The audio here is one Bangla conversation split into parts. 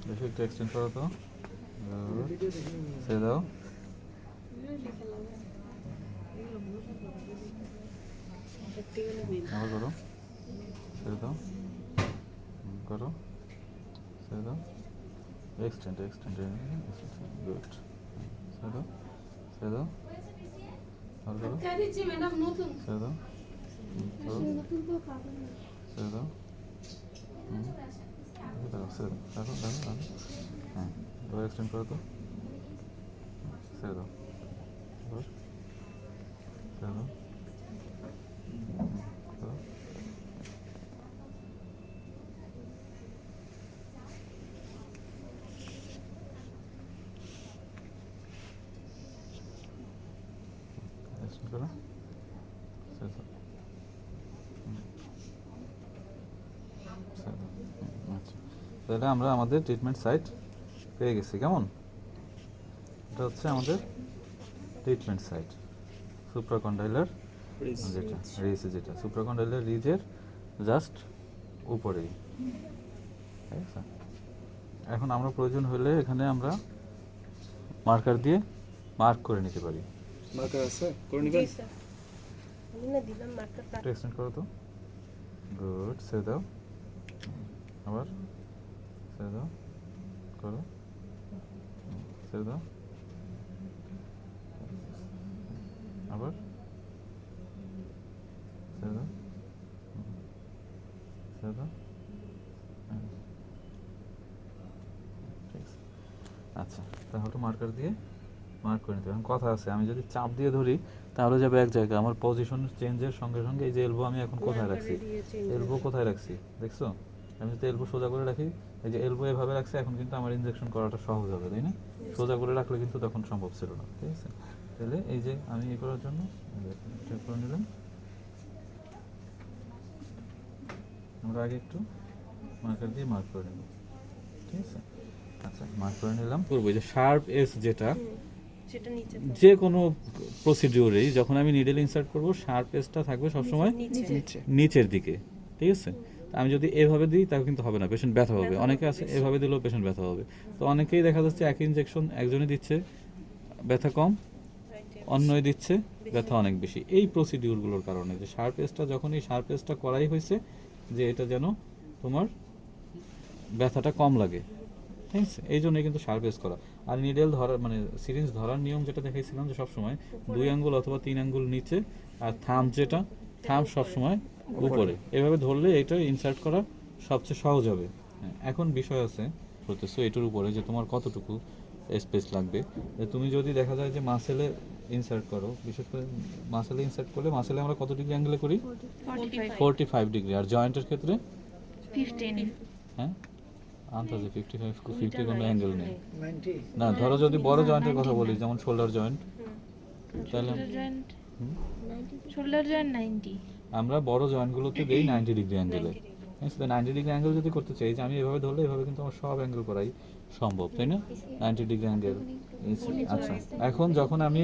দেখো একটু এক্সটেন্ড করো তো, ছেড়ে দাও, আবার করো, ছেড়ে দাও, করো, ছেড়ে দাও, এক্সটেন্ড এক্সটেন্ড, গুড, ছেড়ে দাও, ছেড়ে দাও, আবার করো, ছেড়ে দাও, করো, ছেড়ে দাও, দেখো ছেড়ে দাও, দেখো দেখো দেখো, হ্যাঁ এবার এক্সটেন্ড করো তো, ছেড়ে দাও, এবার ছেড়ে দাও, করো, এক্সটেন্ড করো, ছেড়ে দাও, ছেড়ে দাও, আচ্ছা। তাহলে আমরা আমাদের ট্রিটমেন্ট সাইট পেয়ে গেছি, কেমন? এটা হচ্ছে আমাদের ট্রিটমেন্ট সাইট, সুপ্রাকন্ডাইলার যেটা রিজ, যেটা সুপ্রাকন্ডাইলার রিজের জাস্ট উপরেই, ঠিক আছে? এখন আমরা প্রয়োজন হলে এখানে আমরা মার্কার দিয়ে মার্ক করে নিতে পারি। মার্কার আছে করে নিবেন? আমি না দিলাম মার্কারটা। এক্সটেন্ড করো তো, গুড, ছেড়ে দাও, আবার ছেড়ে দাও, করো, ছেড়ে দাও, আবার ছেড়ে দাও, ছেড়ে দাও, ঠিক আছে। আচ্ছা, তাহলে মার্কার দিয়ে মার্ক করে নিতে হবে। এখন কথা আছে, আমি যদি চাপ দিয়ে ধরি তাহলে যাবে এক জায়গায়, আমার পজিশন চেঞ্জের সঙ্গে সঙ্গে এই যে এলবো আমি এখন কোথায় রাখছি, এলবো কোথায় রাখছি দেখছো? আমি যদি এলবো সোজা করে রাখি, এই যে এলবো এভাবে রাখছি, এখন কিন্তু আমার ইনজেকশন করাটা সহজ হবে, তাই না? সোজা করে রাখলে কিন্তু তখন সম্ভব ছিল না, ঠিক আছে? তাহলে এই যে আমি এই করার জন্য চেক করে নিলাম, আমরা আগে একটু মার্কার দিয়ে মার্ক করে নেব, ঠিক আছে? আচ্ছা, মার্ক করে নিলাম। করবো যে শার্প এজ যেটা সেটা নিচে যে কোনো প্রসিডিওরেই যখন আমি নিডেল ইনসার্ট করব, শার্প এজটা থাকবে সবসময় নিচে। নিচের দিকে, ঠিক আছে? আমি যদি এভাবে দিই তাহলে কিন্তু হবে না, পেশেন্ট ব্যথা হবে। অনেকে আছে এভাবে দিলেও পেশেন্ট ব্যথা হবে। তো অনেকেই দেখা যাচ্ছে একই ইনজেকশন একজনই দিচ্ছে, ব্যথা কম, অন্যই দিচ্ছে ব্যথা অনেক বেশি। এই প্রসিডিউরগুলোর কারণে যে শার্প এজটা, যখন এই শার্প এজটা করাই হয়েছে যে এটা যেন তোমার ব্যথাটা কম লাগে, ঠিক আছে? এই জন্যই কিন্তু শার্প এজ করা। আর নিডেল ধরার মানে সিরিঞ্জ ধরার নিয়ম যেটা দেখাইছিলাম যে সবসময় 2 আঙ্গুল অথবা 3 আঙ্গুল নিচে, আর থাম্ব যেটা, থাম্ব সবসময় উপরে। এভাবে ধরলে এটা ইনসার্ট করা সবচেয়ে সহজ হবে। এখন বিষয় আছে বলতেছো এটার উপরে যে তোমার কতটুকু স্পেস লাগবে। যে তুমি যদি দেখা যায় যে মাসেলে ইনসার্ট করো, বিশেষ করে মাসেলে ইনসার্ট করলে, মাসেলে আমরা কত ডিগ্রি অ্যাঙ্গেলে করি? 45 ডিগ্রি। আর জয়েন্টের ক্ষেত্রে 15। হ্যাঁ আন্দাজে 50 কোনো অ্যাঙ্গেল নেই 90 না। ধরো যদি বড় জয়েন্টের কথা বলি, যেমন শোল্ডার জয়েন্ট, তাহলে শোল্ডার জয়েন্ট 90। আমরা বড় জয়েন্টগুলোতে দেই 90 ডিগ্রি অ্যাঙ্গেলে। 90 ডিগ্রি অ্যাঙ্গেল যদি করতে চাই, যে আমি এভাবে ধরলে এভাবে কিন্তু আমার সব অ্যাঙ্গেল করাই সম্ভব, তাই না? 90 ডিগ্রি অ্যাঙ্গেল। আচ্ছা, এখন যখন আমি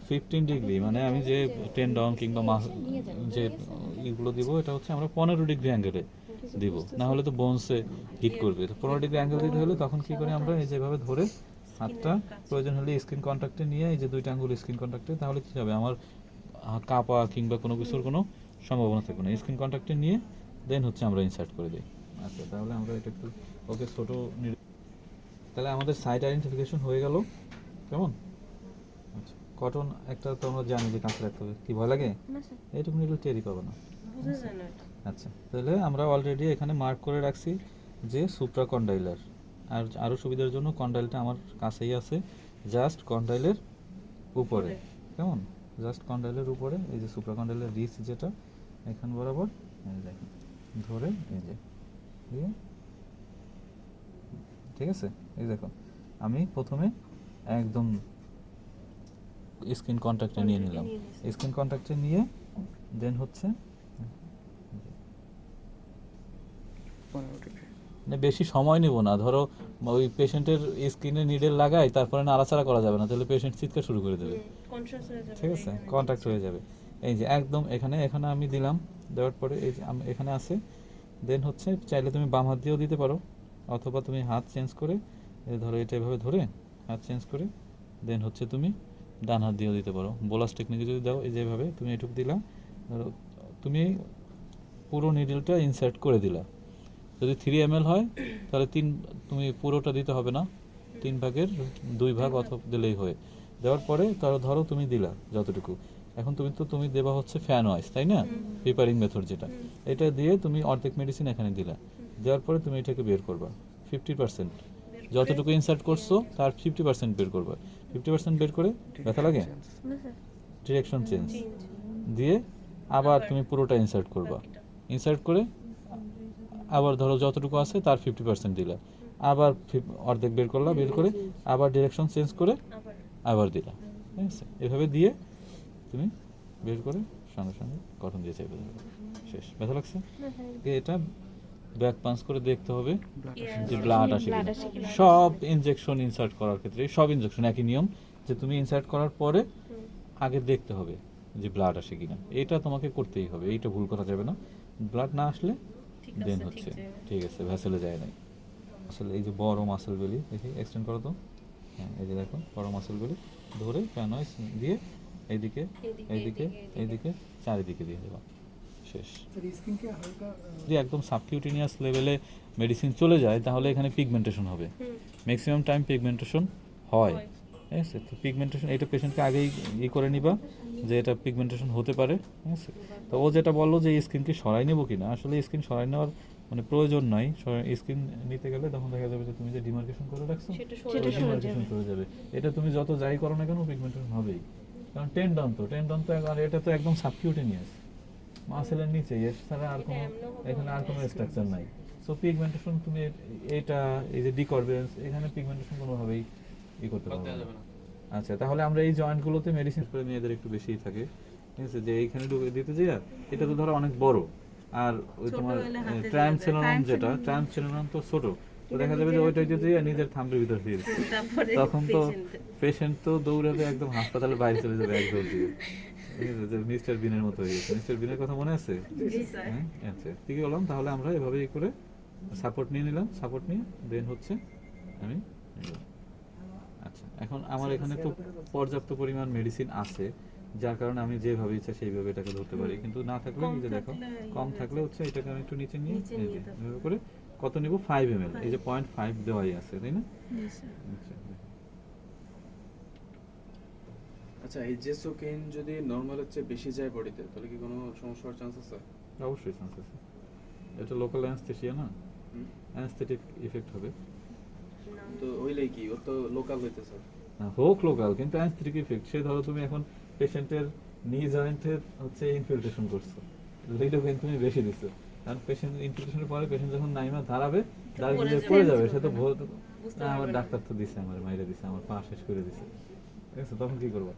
15 ডিগ্রি মানে আমি যে টেন্ডন কিংবা যে ইগুলো দিব, এটা হচ্ছে আমরা 15 ডিগ্রি অ্যাঙ্গেলে দিব, না হলে তো বোনসে হিট করবে। তো 15 ডিগ্রি অ্যাঙ্গেল দিতে হলে তখন কি করি আমরা, এই যেভাবে ধরে হাতটা প্রয়োজন হলে স্কিন কন্ট্যাক্টে নিয়ে, এই যে দুইটা আঙ্গুল স্কিন কন্ট্যাক্টে, তাহলে কি হবে, আমার কাঁপা কিংবা কোনো কিছুর কোনো সম্ভাবনা থাকবে না। স্কিন কন্ট্যাক্টে নিয়ে দেন হচ্ছে আমরা ইনসার্ট করে দিই। আচ্ছা, তাহলে আমরা এটা একটু ওকে ছোটো, তাহলে আমাদের সাইট আইডেন্টিফিকেশন হয়ে গেল, কেমন? আচ্ছা, কটন একটা তো আমরা জানি যে কাছে রাখতে হবে, কি ভয় লাগে? এইটুকু নিলে টেরই পাবে না। আচ্ছা, তাহলে আমরা অলরেডি এখানে মার্ক করে রাখছি যে সুপ্রাকন্ডাইলার। আর আরও সুবিধার জন্য কন্ডাইলটা আমার কাছেই আছে, জাস্ট কন্ডাইলের উপরে, কেমন? জাস্ট কন্ডাইলের উপরে এই যে সুপ্রাকন্ডাইলের রিচ যেটা এখান বরাবর, এই দেখেন ধরে এই যে দিয়ে, ঠিক আছে? এই দেখো আমি প্রথমে একদম স্কিন কন্ট্যাক্টে নিয়ে নিলাম, স্কিন কন্ট্যাক্টে নিয়ে দেন হচ্ছে মানে বেশি সময় নেব না। ধরো ওই পেশেন্টের স্কিনে নিডেল লাগাই, তারপরে নাড়াচাড়া করা যাবে না, তাহলে পেশেন্ট চিৎকার শুরু করে দেবে, ঠিক আছে? কন্ট্যাক্ট হয়ে যাবে। এই যে একদম এখানে এখানে আমি দিলাম, দেওয়ার পরে এই যে এখানে আছে, দেন হচ্ছে চাইলে তুমি বাম হাত দিয়েও দিতে পারো, অথবা তুমি হাত চেঞ্জ করে এই ধরো এটা এভাবে ধরে হাত চেঞ্জ করে দেন হচ্ছে তুমি ডান হাত দিয়েও দিতে পারো। বোলাস টেকনিকে যদি দাও এই যেভাবে তুমি এটুকু দিলা, ধরো তুমি পুরো নিডলটা ইনসার্ট করে দিলা। যদি 3 ml হয় তাহলে তুমি পুরোটা দিতে হবে না, 3 ভাগের 2 ভাগ অথবা দিলেই হয়। দেওয়ার পরে ধরো তুমি দিলা যতটুকু, এখন তুমি দেবা হচ্ছে ফ্যান ওয়াইজ, তাই না? প্রিপারিং মেথড যেটা, এটা দিয়ে তুমি অর্ধেক মেডিসিন এখানে দিলা। দেওয়ার পরে তুমি এটাকে বের করবা 50%, যতটুকু ইনসার্ট করছো তার 50% বের করবা। 50% বের করে ব্যথা লাগে, না স্যার ডিরেকশন চেঞ্জ চেঞ্জ দিয়ে আবার তুমি পুরোটা ইনসার্ট করবা। ইনসার্ট করে আবার ধরো যতটুকু আছে তার 50% দিলা, আবার অর্ধেক বের করলা, বের করে আবার ডিরেকশন চেঞ্জ করে আবার আবার দিলা। ঠিক আছে, এভাবে দিয়ে তুমি বের করে সঙ্গে সঙ্গে কটন দিয়ে চেপে দেবে, শেষ। ব্যথা লাগছে? না স্যার এটা ব্যাক পাঞ্চ করে দেখতে হবে Yes. যে ব্লাড আসে Blood কিনা। আসে কিনা। সব ইনজেকশন ইনসার্ট করার ক্ষেত্রে সব ইনজেকশন একই নিয়ম, যে তুমি ইনসার্ট করার পরে আগে দেখতে হবে যে ব্লাড আসে কিনা, এটা তোমাকে করতেই হবে, এইটা ভুল করা যাবে না। ব্লাড না আসলে ঠিক দেন আছে হচ্ছে ঠিক আছে ঠিক আছে, ভ্যাসেলে যায় নাই। আসলে এই যে বড় মাসেল বেলি দেখি এক্সটেন্ড করো তো, হ্যাঁ এই যে দেখো বড় মাসেল বেলি ধরে প্যানয়েস দিয়ে এইদিকে এইদিকে এইদিকে চারিদিকে দিয়ে দেবা, শেষ। যদি একদম সাবকিউটেনিয়াস লেভেলে মেডিসিন চলে যায় তাহলে এখানে পিগমেন্টেশন হবে, ম্যাক্সিমাম টাইম পিগমেন্টেশন হয়। ঠিক আছে, তো পিগমেন্টেশন এটা পেশেন্টকে আগেই করে নিবা যে এটা পিগমেন্টেশন হতে পারে। ঠিক আছে, তো ও যেটা বললো যে স্কিনকে সরাই নেবো কিনা, আসলে স্কিন সরাই নেওয়ার মানে প্রয়োজন নাই। স্কিন নিতে গেলে তখন দেখা যাবে যে তুমি যে ডিমার্কেশন করে রাখছো সেটা সেটা সরে সরে ডিমার্কেশন যাবে। করে যাবে। এটা তুমি যত যাই করো না কেন পিগমেন্টেশন হবেই, কারণ টেন্ডন তো আর এটা তো একদম সাবকিউটেনিয়াস মাসেলের নিচে, এর ছাড়া আর কোনো এখানে আর কোনো স্ট্রাকচার নাই। সো পিগমেন্টেশন তুমি এটা এই যে ডিকর্বেন্স এখানে পিগমেন্টেশন কোনোভাবেই করতে পারবে না। আচ্ছা, তাহলে আমরা এই জয়েন্টগুলোতে মেডিসিন করে মেয়েদের একটু বেশিই থাকে। ঠিক আছে, যে এইখানে ঢুকে দিতে যাই, এটা তো ধরো অনেক বড়, আর ওই ছোট তোমার হলে হাতে ট্রান্সেলনম যেটা ট্রান্সেলনম তো ছোট, তো দেখা যাবে যে ওইটা দিতে যাই নিজের থাম্বের ভিতর দিয়ে দিচ্ছে। তারপরে তখন তো patient- পেশেন্ট তো দৌড়াবে একদম হাসপাতালের বাইরে চলে যাবে এক দৌড় দিয়ে। ঠিক আছে, যে মিস্টার বিনের মতো হয়ে গেছে। মিস্টার বিনের কথা মনে আছে? জি স্যার হ্যাঁ, আচ্ছা ঠিক বললাম। তাহলে আমরা এভাবেই করে সাপোর্ট নিয়ে নিলাম, সাপোর্ট নিয়ে দেন হচ্ছে আমি নিলাম। আচ্ছা, এখন আমার এখানে তো পর্যাপ্ত পরিমাণ মেডিসিন আছে, যার কারণে আমি যেভাবে ইচ্ছা সেইভাবে এটাকে ধরতে পারি, কিন্তু না থাকলে কম এই যে দেখো থাকলে কম হয়ে থাকলে হচ্ছে এটাকে আমি একটু নিচে নিয়ে নিচে এই নিয়ে যে তারপর- এভাবে করে কত নিব 5 ml, এই যে 0.5 দেওয়াই আছে, তাই না? আচ্ছা, আচ্ছা, এই জেসোকেইন যদি নরমালের চেয়ে বেশি যায় বডিতে তাহলে কি কোনো সমস্যা হওয়ার চান্স আছে? অবশ্যই চান্স আছে। এটা লোকাল অ্যানেস্থেসিয়া না, হুম? অ্যানেস্থেটিক ইফেক্ট হবে। তো হইলেই কি ওর তো লোকাল হইতেছে। হোক লোকাল, কিন্তু অ্যানেস্থেটিক ইফেক্ট। সে ধরো তুমি এখন পেশেন্টের নি জয়েন্টের হচ্ছে ইনফিল্ট্রেশন করছো, লিডোকেইন তুমি বেশি দিছো, কারণ পেশেন্ট ইনফিল্ট্রেশনের পরে পেশেন্ট যখন নাইমা দাঁড়াবে দাঁড়িয়ে পড়ে পড়ে যাবে। যাবে, সে তো বুঝতে আমার পারবে না। ডাক্তার তো দিছে, আমার মাইরে দিছে, আমার পা শেষ করে দিছে। ঠিক আছে, তখন কি করবো?